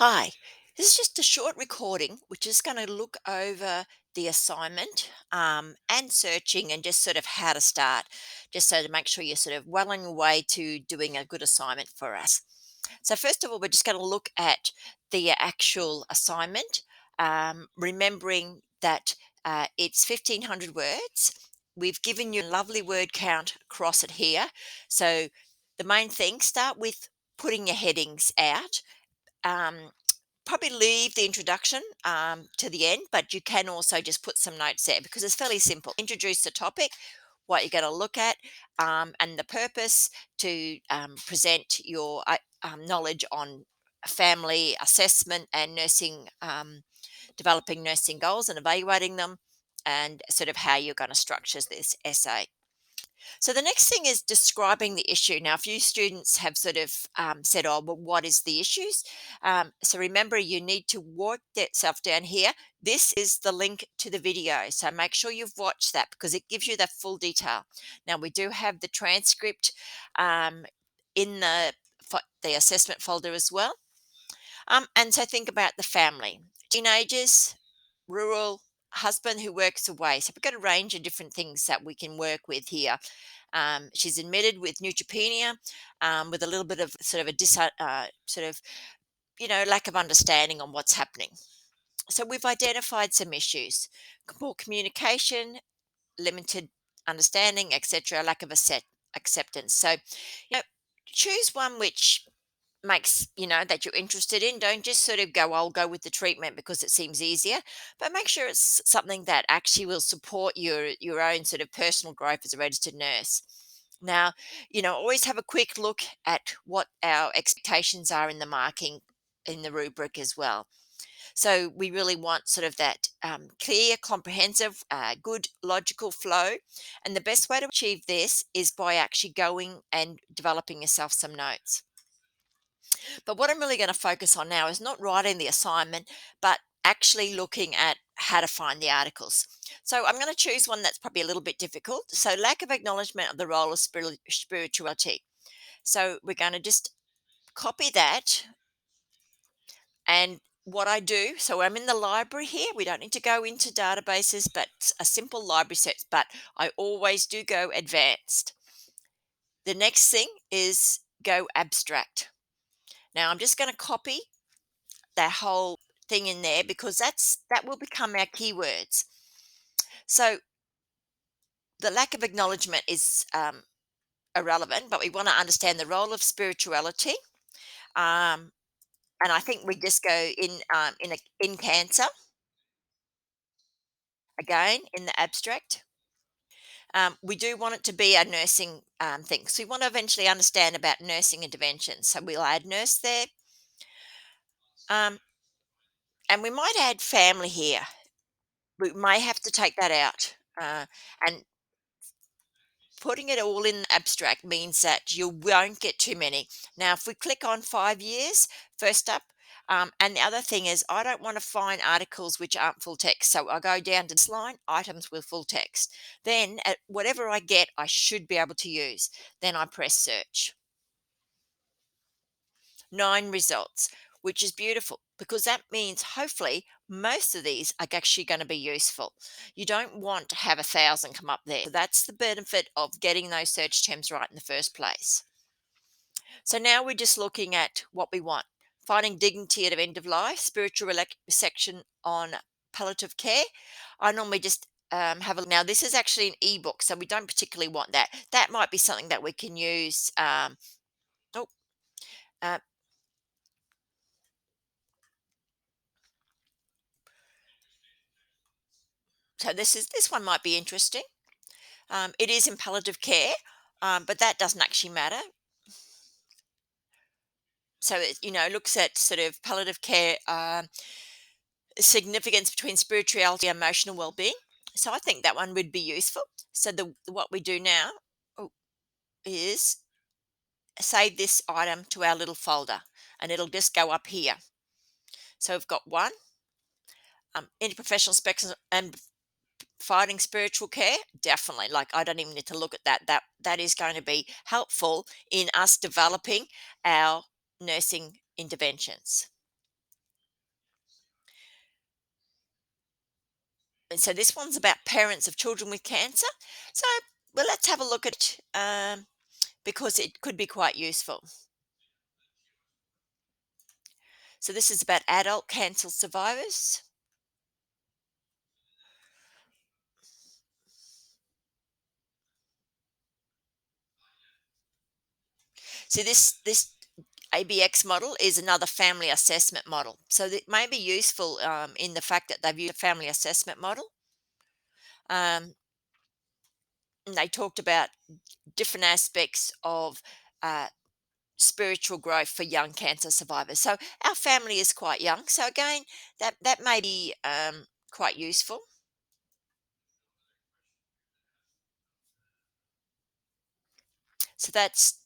Hi, this is just a short recording which is going to look over the assignment and searching and just sort of how to start, just so to make sure you're sort of well on your way to doing a good assignment for us. So, first of all, we're just going to look at the actual assignment, remembering that it's 1,500 words. We've given you a lovely word count across it here. So, the main thing, start with putting your headings out. Um, Probably leave the introduction to the end, but you can also just put some notes there because it's fairly simple. Introduce the topic, what you're going to look at, and the purpose to present your knowledge on family assessment and nursing, developing nursing goals and evaluating them, and sort of how you're going to structure this essay. So the next thing is describing the issue. Now, a few students have sort of said, "Oh, well, what is the issues?" So remember, you need to work that stuff down here. This is the link to the video, so make sure you've watched that because it gives you the full detail. Now, we do have the transcript um, in the assessment folder as well. And so think about the family, teenagers, rural, husband who works away. So we've got a range of different things that we can work with here. She's admitted with neutropenia, with a little bit of sort of a sort of lack of understanding on what's happening. So we've identified some issues: poor communication, limited understanding, etc., lack of acceptance. So, choose one which makes that you're interested in. Don't just sort of go, I'll go with the treatment because it seems easier, but make sure it's something that actually will support your own sort of personal growth as a registered nurse. Now, always have a quick look at what our expectations are in the marking in the rubric as well. So we really want sort of that clear, comprehensive, good logical flow. And the best way to achieve this is by actually going and developing yourself some notes. But what I'm really going to focus on now is not writing the assignment, but actually looking at how to find the articles. So I'm going to choose one that's probably a little bit difficult. So, lack of acknowledgement of the role of spirituality. So, we're going to just copy that. And what I do, so I'm in the library here. We don't need to go into databases, but a simple library search, but I always do go advanced. The next thing is go abstract. Now, I'm just going to copy that whole thing in there because that will become our keywords. So the lack of acknowledgement is irrelevant, but we want to understand the role of spirituality. Um, and I think we just go in cancer again in the abstract. We do want it to be a nursing thing, so we want to eventually understand about nursing interventions. So we'll add nurse there, um, and we might add family here. We may have to take that out, and putting it all in abstract means that you won't get too many. Now, if we click on 5 years, first up, and the other thing is, I don't want to find articles which aren't full text. So I go down to this line, items with full text. Then, whatever I get, I should be able to use. Then I press search. 9 results, which is beautiful because that means hopefully most of these are actually going to be useful. You don't want to have 1,000 come up there. So that's the benefit of getting those search terms right in the first place. So now we're just looking at what we want: finding dignity at the end of life, spiritual section on palliative care. I normally just have a now. This is actually an ebook, so we don't particularly want that. That might be something that we can use. Oh, uh, so this one might be interesting. It is in palliative care, but that doesn't actually matter. So it looks at sort of palliative care, significance between spirituality and emotional well-being. So I think that one would be useful. So the what we do now, oh, is save this item to our little folder, and it'll just go up here. So we've got one, interprofessional spectrum and fighting spiritual care. Definitely, like I don't even need to look at that. That is going to be helpful in us developing our nursing interventions. And so this one's about parents of children with cancer. So, well, let's have a look at because it could be quite useful. So this is about adult cancer survivors. So this ABX model is another family assessment model. So that may be useful in the fact that they've used a family assessment model. Um, and they talked about different aspects of uh, spiritual growth for young cancer survivors. So our family is quite young. So again, that may be quite useful. So that's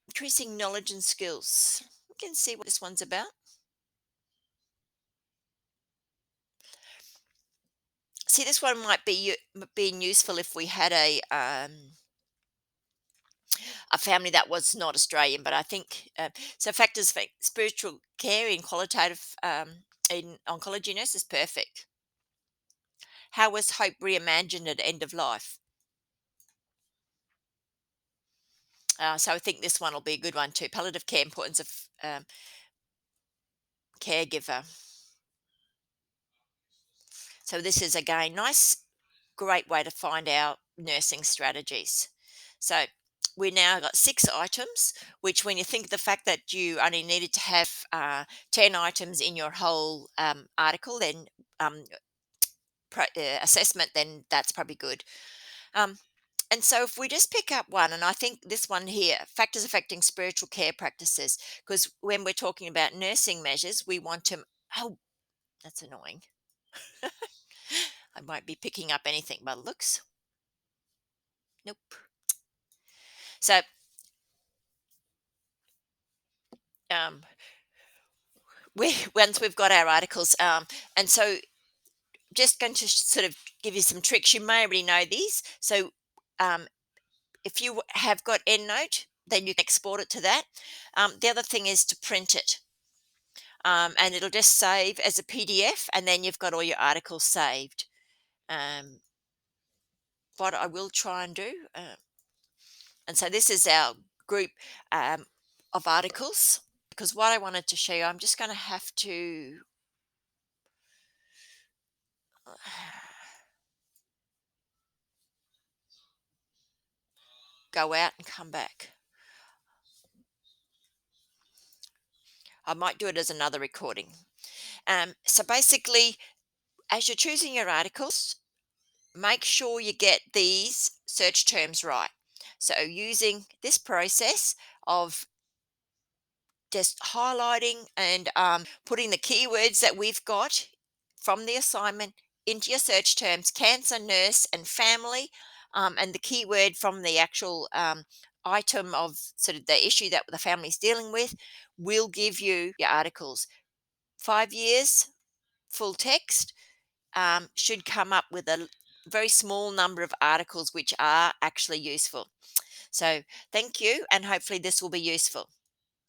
increasing knowledge and skills. We can see what this one's about. See, this one might be being useful if we had a family that was not Australian, but I think so. Factors for spiritual care in qualitative in oncology nurse is perfect. How was hope reimagined at end of life? So I think this one will be a good one too. Palliative care, importance of caregiver. So this is again nice, great way to find out nursing strategies. So we now got 6 items, which when you think the fact that you only needed to have 10 items in your whole article, then um, assessment, then that's probably good. Um, and so if we just pick up one, and I think this one here, factors affecting spiritual care practices, because when we're talking about nursing measures, we want to, oh, that's annoying. I won't be picking up anything by the looks. Nope. So um, we once we've got our articles, and so just going to sort of give you some tricks. You may already know these. So um, if you have got EndNote, then you can export it to that. The other thing is to print it, and it'll just save as a PDF, and then you've got all your articles saved. Um, what I will try and do, and so this is our group um, of articles. Because what I wanted to show you, I'm just going to have to go out and come back. I might do it as another recording. So basically, as you're choosing your articles, make sure you get these search terms right. So using this process of just highlighting and putting the keywords that we've got from the assignment into your search terms, cancer, nurse, and family, and the keyword from the actual item of sort of the issue that the family's dealing with will give you your articles. 5 years, full text, should come up with a very small number of articles which are actually useful. So, thank you, and hopefully, this will be useful.